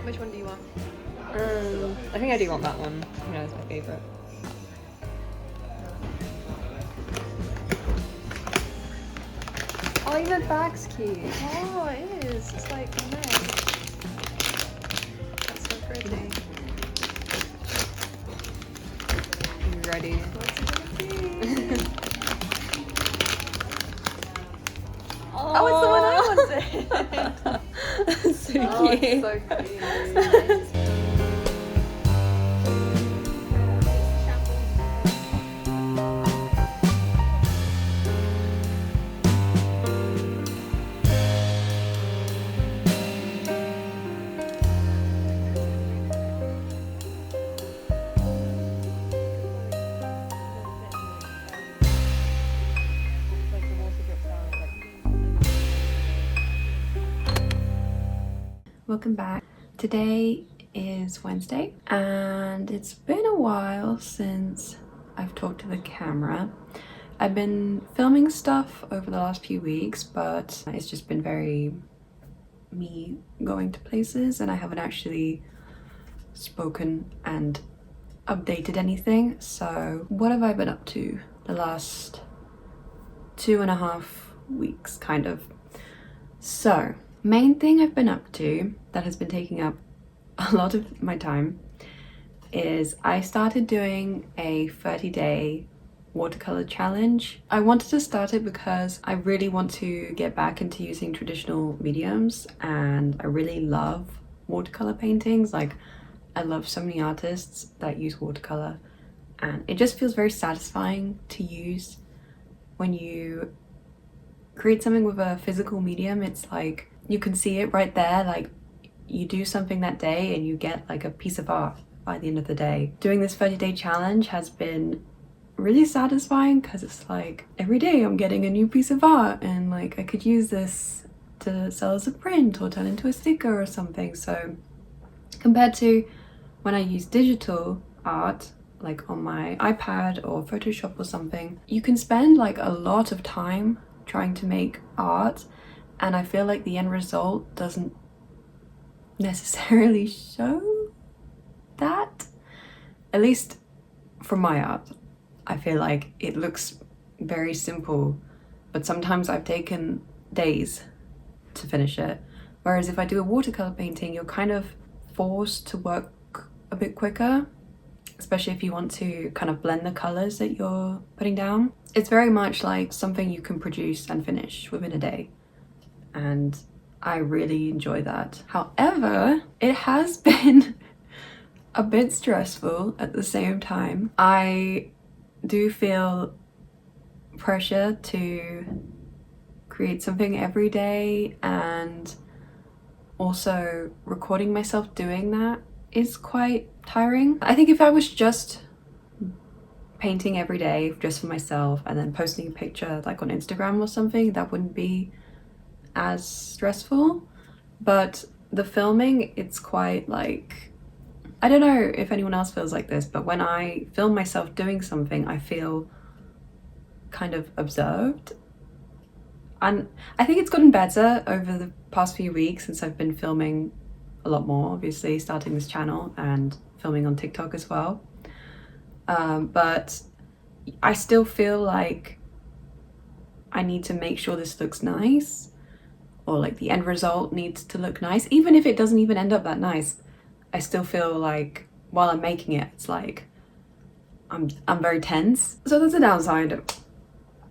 Which one do you want? I think I do want that one. I think that's my favourite. Oh, even the bag's cute. Oh, it is. It's like nice. That's so pretty. You ready? What's it gonna be? Oh, it's the one I wanted. So Oh, cute. it's so cute. Welcome back. Today is Wednesday and it's been a while since I've talked to the camera. I've been filming stuff over the last few weeks, but it's just been very me going to places and I haven't actually spoken and updated anything. So what have I been up to the last 2.5 weeks kind of? So main thing I've been up to that has been taking up a lot of my time is I started doing a 30-day watercolor challenge. I wanted to start it because I really want to get back into using traditional mediums and I really love watercolor paintings. Like, I love so many artists that use watercolor and it just feels very satisfying to use when you create something with a physical medium. It's like you can see it right there, like you do something that day and you get like a piece of art by the end of the day. Doing this 30-day challenge has been really satisfying because it's like every day I'm getting a new piece of art and like I could use this to sell as a print or turn into a sticker or something. So compared to when I use digital art, like on my iPad or Photoshop or something, you can spend like a lot of time trying to make art and I feel like the end result doesn't necessarily show that. At least from my art, I feel like it looks very simple, but sometimes I've taken days to finish it. Whereas if I do a watercolor painting, you're kind of forced to work a bit quicker, especially if you want to kind of blend the colors that you're putting down. It's very much like something you can produce and finish within a day. And I really enjoy that. However, it has been a bit stressful at the same time. I do feel pressure to create something every day, and also recording myself doing that is quite tiring. I think if I was just painting every day just for myself and then posting a picture like on Instagram or something, that wouldn't be as stressful. But the filming, it's quite like, I don't know if anyone else feels like this, but when I film myself doing something, I feel kind of observed. And I think it's gotten better over the past few weeks since I've been filming a lot more, obviously starting this channel and filming on TikTok as well. But I still feel like I need to make sure this looks nice, or like the end result needs to look nice. Even if it doesn't even end up that nice, I still feel like while I'm making it, it's like I'm very tense. So that's a downside.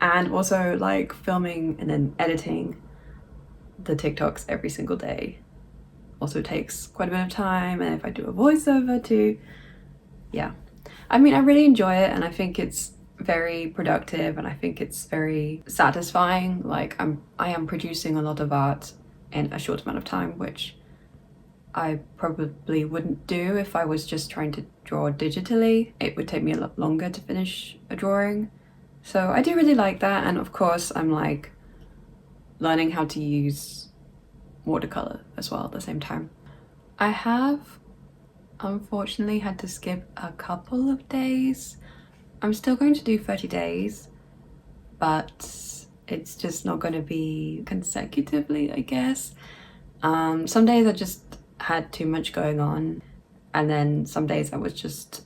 And also like filming and then editing the TikToks every single day also takes quite a bit of time, and if I do a voiceover too, yeah. I mean, I really enjoy it, and I think it's very productive, and I think it's very satisfying. Like I am producing a lot of art in a short amount of time, which I probably wouldn't do if I was just trying to draw digitally. It would take me a lot longer to finish a drawing. So I do really like that, and of course I'm like learning how to use watercolor as well at the same time. I have unfortunately had to skip a couple of days. I'm still going to do 30 days, but it's just not going to be consecutively, I guess. Some days I just had too much going on, and then some days I was just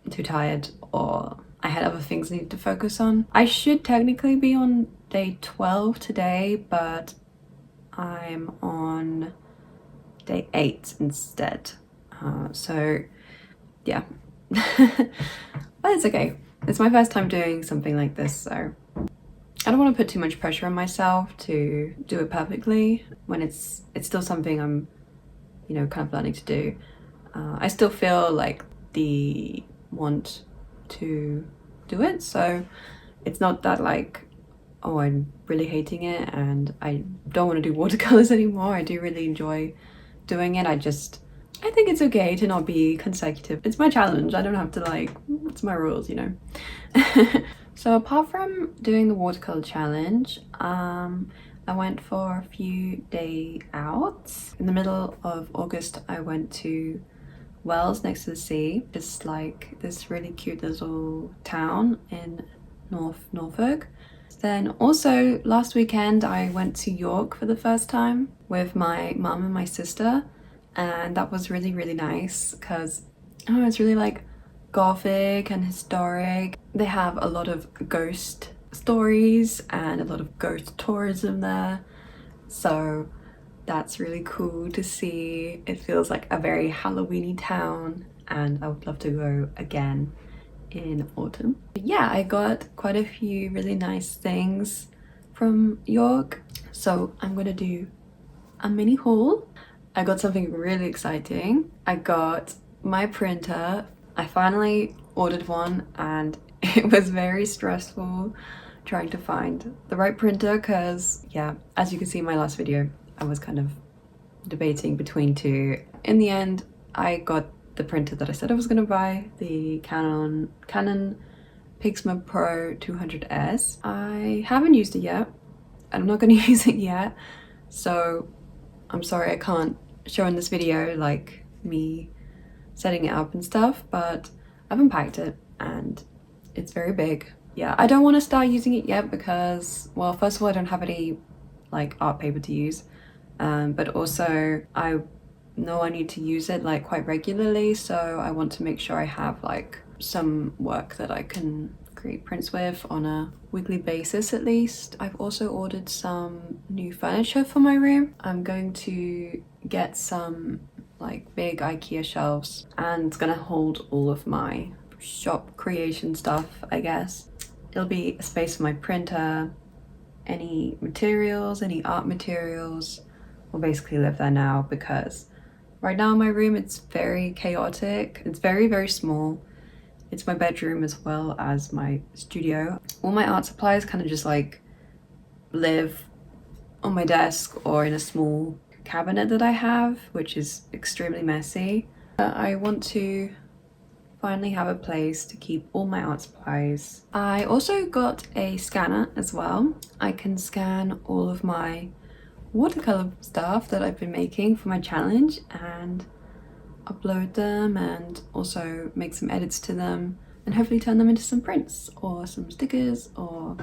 too tired, or I had other things I needed to focus on. I should technically be on day 12 today, but I'm on day 8 instead. So yeah, but it's okay. It's my first time doing something like this, so I don't want to put too much pressure on myself to do it perfectly when it's still something I'm, you know, kind of learning to do. I still feel like the want to do it, so it's not that like, oh, I'm really hating it and I don't want to do watercolors anymore. I do really enjoy doing it. I think it's okay to not be consecutive. It's my challenge. I don't have to like, it's my rules, you know. So apart from doing the watercolor challenge, I went for a few day outs. In the middle of August, I went to Wells next to the sea, just like this really cute little town in Norfolk. Then also last weekend I went to York for the first time with my mum and my sister, and that was really, really nice because it's really like gothic and historic. They have a lot of ghost stories and a lot of ghost tourism there, so that's really cool to see. It feels like a very Halloweeny town, and I would love to go again in autumn. But yeah, I got quite a few really nice things from York, so I'm gonna do a mini haul. I got something really exciting. I got my printer. I finally ordered one, and it was very stressful trying to find the right printer because, yeah, as you can see in my last video, I was kind of debating between two. In the end, I got the printer that I said I was going to buy, the Canon Pixma Pro 200S. I haven't used it yet. I'm not going to use it yet, so I'm sorry I can't show in this video like me setting it up and stuff, but I've unpacked it and it's very big. Yeah, I don't want to start using it yet because, well, first of all, I don't have any like art paper to use, but also I know I need to use it like quite regularly, so I want to make sure I have like some work that I can create prints with on a weekly basis at least. I've also ordered some new furniture for my room. I'm going to get some like big IKEA shelves, and it's gonna hold all of my shop creation stuff, I guess. It'll be a space for my printer, any materials, any art materials will basically live there now, because right now in my room it's very chaotic. It's very, very small. It's my bedroom as well as my studio. All my art supplies kind of just like live on my desk or in a small cabinet that I have, which is extremely messy. I want to finally have a place to keep all my art supplies. I also got a scanner as well. I can scan all of my watercolor stuff that I've been making for my challenge and upload them, and also make some edits to them and hopefully turn them into some prints or some stickers or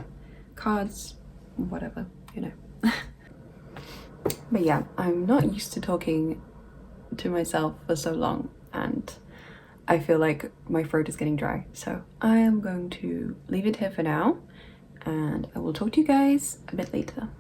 cards, whatever, you know. But yeah, I'm not used to talking to myself for so long, and I feel like my throat is getting dry, so I am going to leave it here for now, and I will talk to you guys a bit later.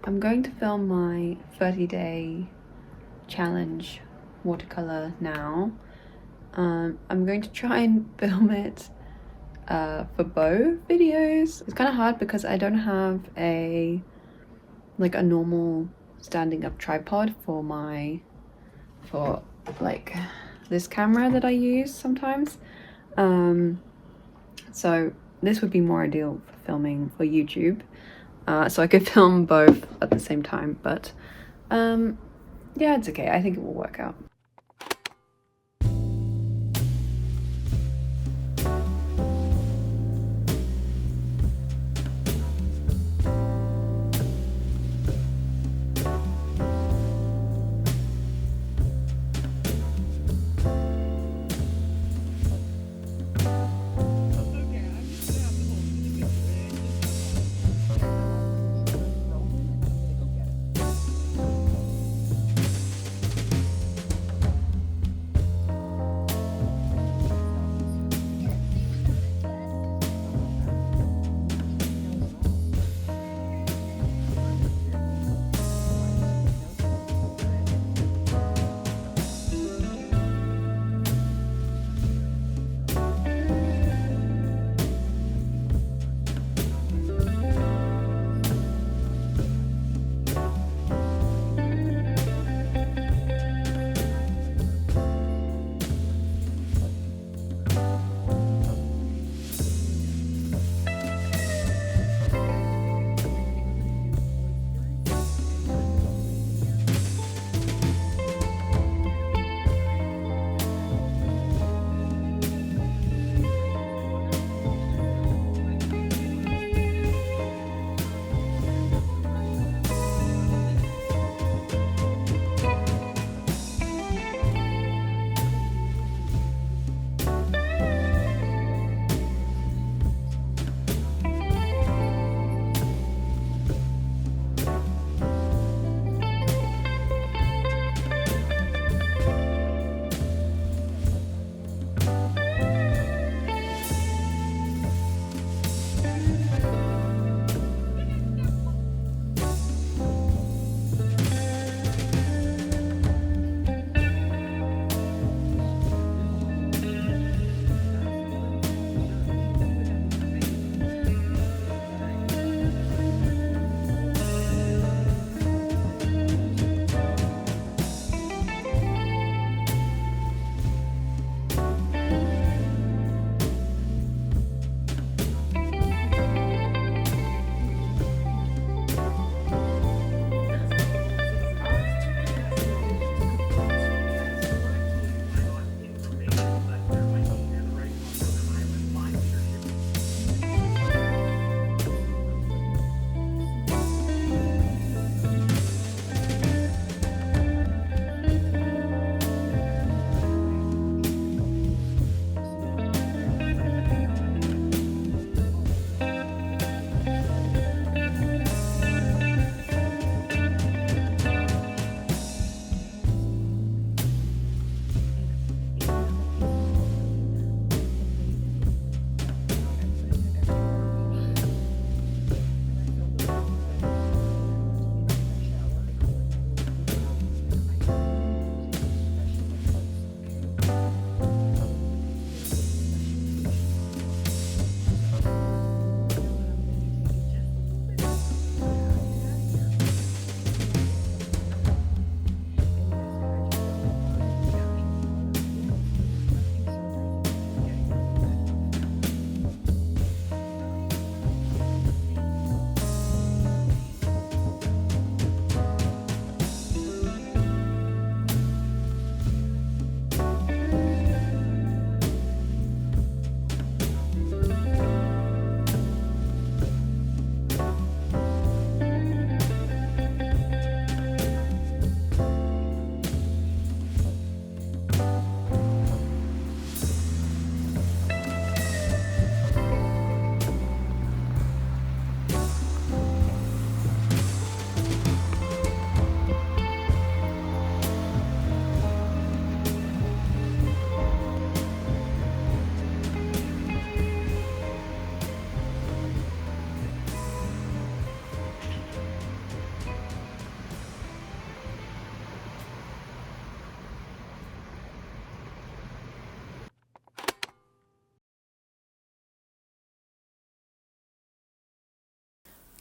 I'm going to film my 30-day challenge watercolor now. I'm going to try and film it for both videos. It's kind of hard because I don't have a normal standing up tripod for like this camera that I use sometimes. So this would be more ideal for filming for YouTube. So I could film both at the same time, but yeah, it's okay. I think it will work out.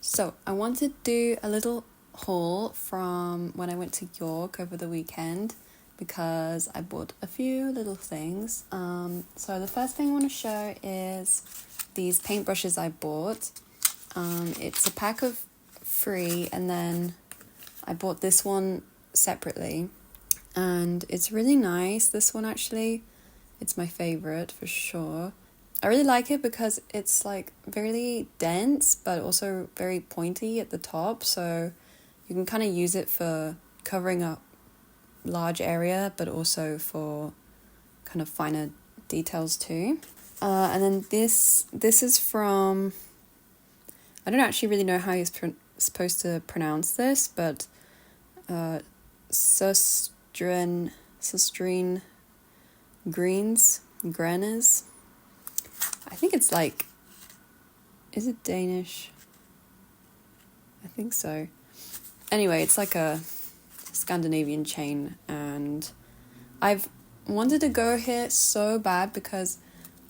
So I wanted to do a little haul from when I went to York over the weekend because I bought a few little things. So the first thing I want to show is these paintbrushes I bought. It's a pack of 3 and then I bought this one separately and it's really nice. This one actually, it's my favorite for sure. I really like it because it's like very dense but also very pointy at the top, so you can kind of use it for covering up large area but also for kind of finer details too. And then this is from, I don't actually really know how you're supposed to pronounce this, but Sustrine Greens. I think it's like, is it Danish? I think so. Anyway, it's like a Scandinavian chain and I've wanted to go here so bad because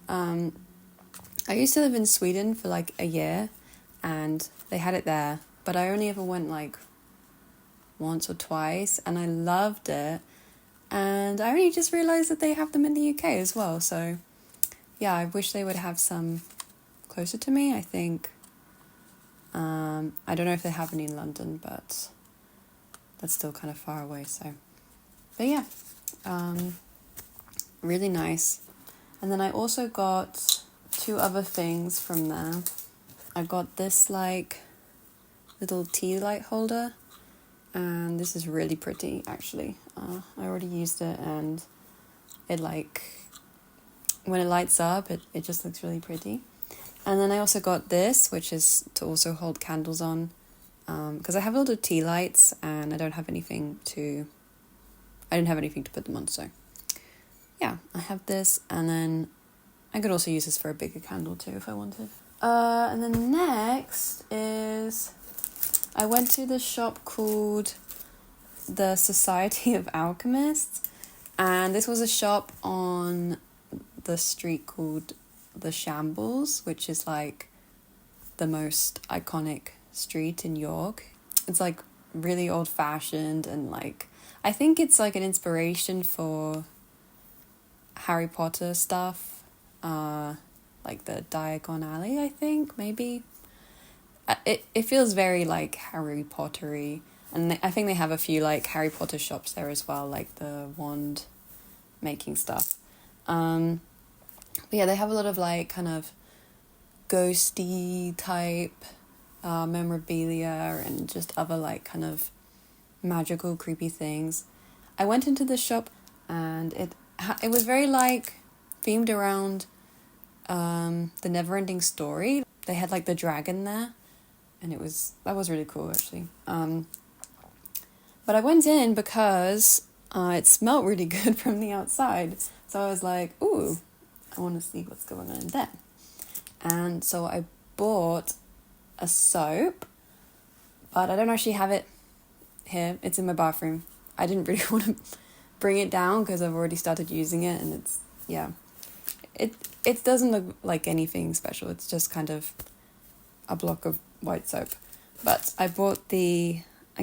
I used to live in Sweden for like a year and they had it there, but I only ever went like once or twice and I loved it, and I only just realised that they have them in the UK as well, so yeah, I wish they would have some closer to me. I think I don't know if they have any in London, but that's still kind of far away, so but yeah, really nice. And then I also got 2 other things from there. I got this like little tea light holder, and this is really pretty actually. I already used it and it like, when it lights up it just looks really pretty. And then I also got this, which is to also hold candles on, because I have a lot of tea lights and I didn't have anything to put them on, so yeah, I have this. And then I could also use this for a bigger candle too if I wanted. And then next is, I went to the shop called the Society of Alchemists, and this was a shop on the street called the Shambles, which is like the most iconic street in York. It's like really old-fashioned and like, I think it's like an inspiration for Harry Potter stuff, like the Diagon Alley, I think, maybe. It feels very like Harry Pottery, and I think they have a few like Harry Potter shops there as well, like the wand making stuff. But yeah, they have a lot of like kind of ghosty type memorabilia and just other like kind of magical creepy things. I went into the shop and it was very like themed around the Neverending Story. They had like the dragon there, and that was really cool actually. But I went in because it smelled really good from the outside, so I was like, ooh, I want to see what's going on in there. And so I bought a soap, but I don't actually have it here. It's in my bathroom. I didn't really want to bring it down because I've already started using it, and it's, yeah, it doesn't look like anything special. It's just kind of a block of white soap. But I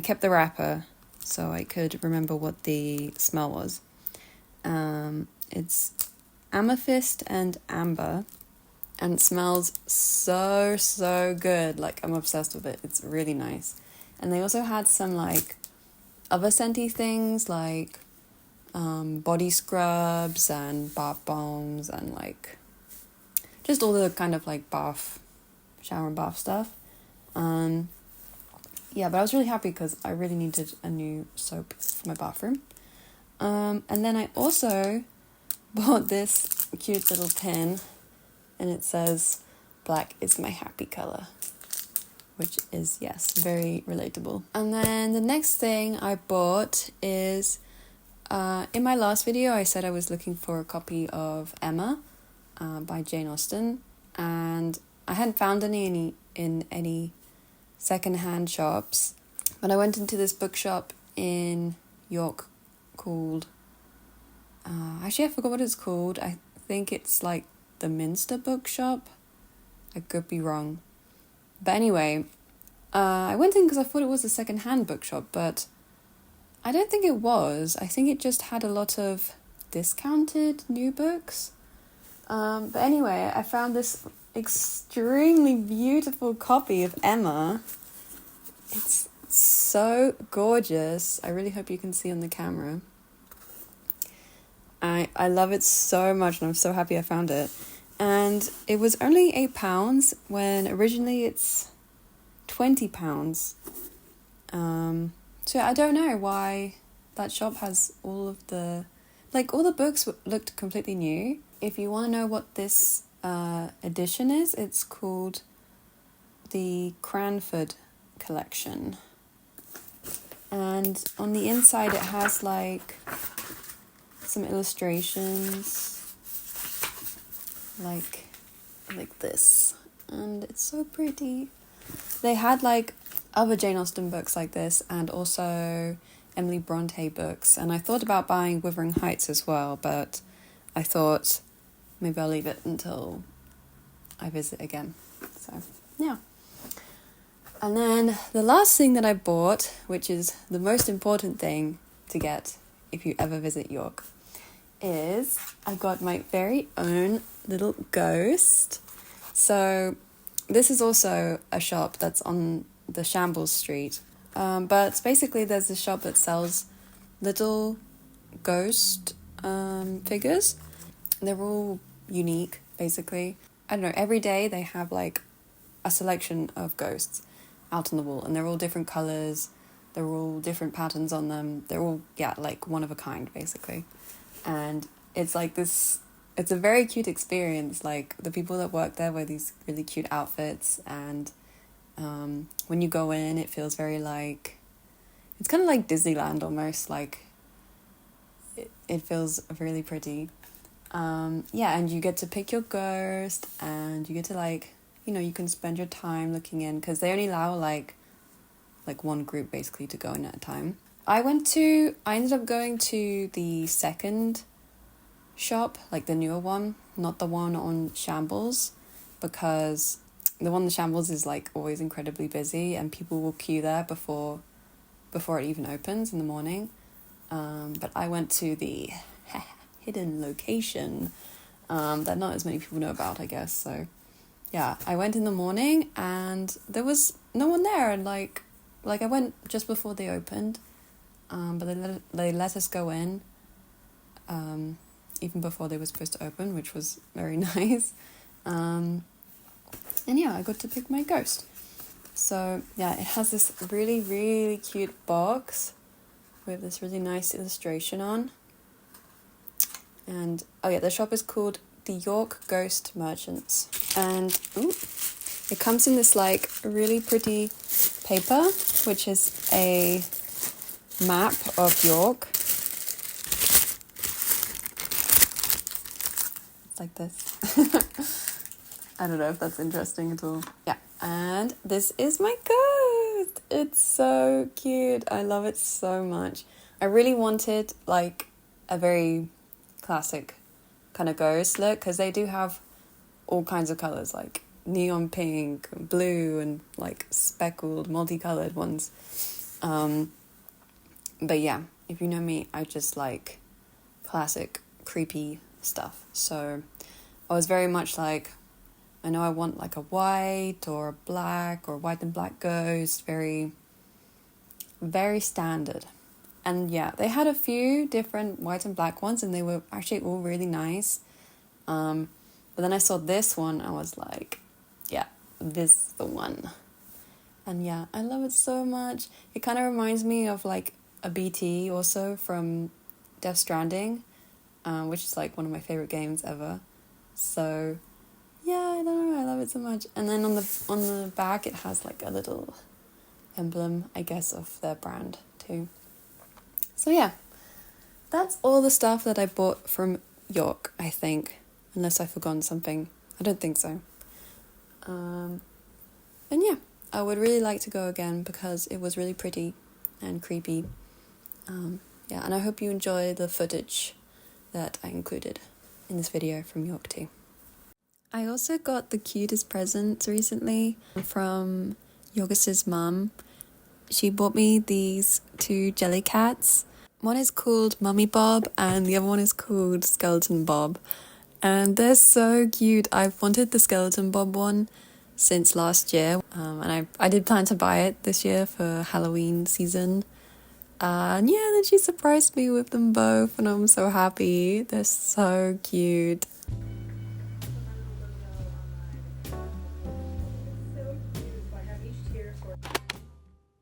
kept the wrapper so I could remember what the smell was. It's amethyst and amber, and it smells so good. Like, I'm obsessed with it. It's really nice. And they also had some like other scenty things like body scrubs and bath bombs and like just all the kind of like shower and bath stuff. Yeah, but I was really happy because I really needed a new soap for my bathroom. And then I also bought this cute little pin, and it says, "Black is my happy color," which is, yes, very relatable. And then the next thing I bought is, in my last video, I said I was looking for a copy of Emma by Jane Austen, and I hadn't found any in any secondhand shops, but I went into this bookshop in York called, actually I forgot what it's called. I think it's like the Minster bookshop. I could be wrong. But anyway, I went in because I thought it was a second-hand bookshop, but I don't think it was. I think it just had a lot of discounted new books. But anyway, I found this extremely beautiful copy of Emma. It's so gorgeous. I really hope you can see on the camera. I love it so much, and I'm so happy I found it. And it was only £8 when originally it's £20. So I don't know why that shop has all of the... Like, all the books looked completely new. If you want to know what this edition is, it's called the Cranford collection. And on the inside it has like some illustrations like this, and it's so pretty. They had like other Jane Austen books like this, and also Emily Bronte books, and I thought about buying Wuthering Heights as well, but I thought maybe I'll leave it until I visit again. So yeah. And then the last thing that I bought, which is the most important thing to get if you ever visit York, is I got my very own little ghost. So this is also a shop that's on the Shambles Street. But basically there's a shop that sells little ghost figures. They're all unique, basically. I don't know, every day they have like a selection of ghosts out on the wall, and they're all different colours, they're all different patterns on them, they're all, like one of a kind, basically. And it's like this, it's a very cute experience. Like, the people that work there wear these really cute outfits, and when you go in, it feels very like, it's kind of like Disneyland almost, like, it feels really pretty. And you get to pick your ghost, and you get to like, you can spend your time looking in, because they only allow like one group basically to go in at a time. I ended up going to the second shop, like the newer one, not the one on Shambles, because the one on Shambles is like always incredibly busy, and people will queue there before it even opens in the morning. But I went to the hidden location that not as many people know about, I guess. So yeah, I went in the morning and there was no one there, and like I went just before they opened, but they let us go in even before they were supposed to open, which was very nice. And yeah, I got to pick my ghost. So yeah, it has this really, really cute box with this really nice illustration on. And the shop is called the York Ghost Merchants, and it comes in this like really pretty paper, which is a map of York. It's like this. I don't know if that's interesting at all. Yeah, and this is my ghost. It's so cute. I love it so much. I really wanted like a very classic kind of ghost look, because they do have all kinds of colours, like neon pink, blue, and like speckled, multicolored ones. But yeah, if you know me, I just like classic creepy stuff. So I was very much like, I know I want like a white or a black or white and black ghost, very, very standard. And yeah, they had a few different white and black ones, and they were actually all really nice. But then I saw this one, I was like, yeah, this is the one. And yeah, I love it so much. It kind of reminds me of like a BT also from Death Stranding, which is like one of my favorite games ever. So yeah, I don't know, I love it so much. And then on the back, it has like a little emblem, I guess, of their brand too. So yeah, that's all the stuff that I bought from York, I think. Unless I've forgotten something. I don't think so. And yeah, I would really like to go again because it was really pretty and creepy. And I hope you enjoy the footage that I included in this video from York too. I also got the cutest presents recently from Yorgos's mum. She bought me these two jelly cats. One is called Mummy Bob and the other one is called Skeleton Bob. And they're so cute. I've wanted the Skeleton Bob one since last year. And I did plan to buy it this year for Halloween season. And yeah, then she surprised me with them both and I'm so happy. They're so cute.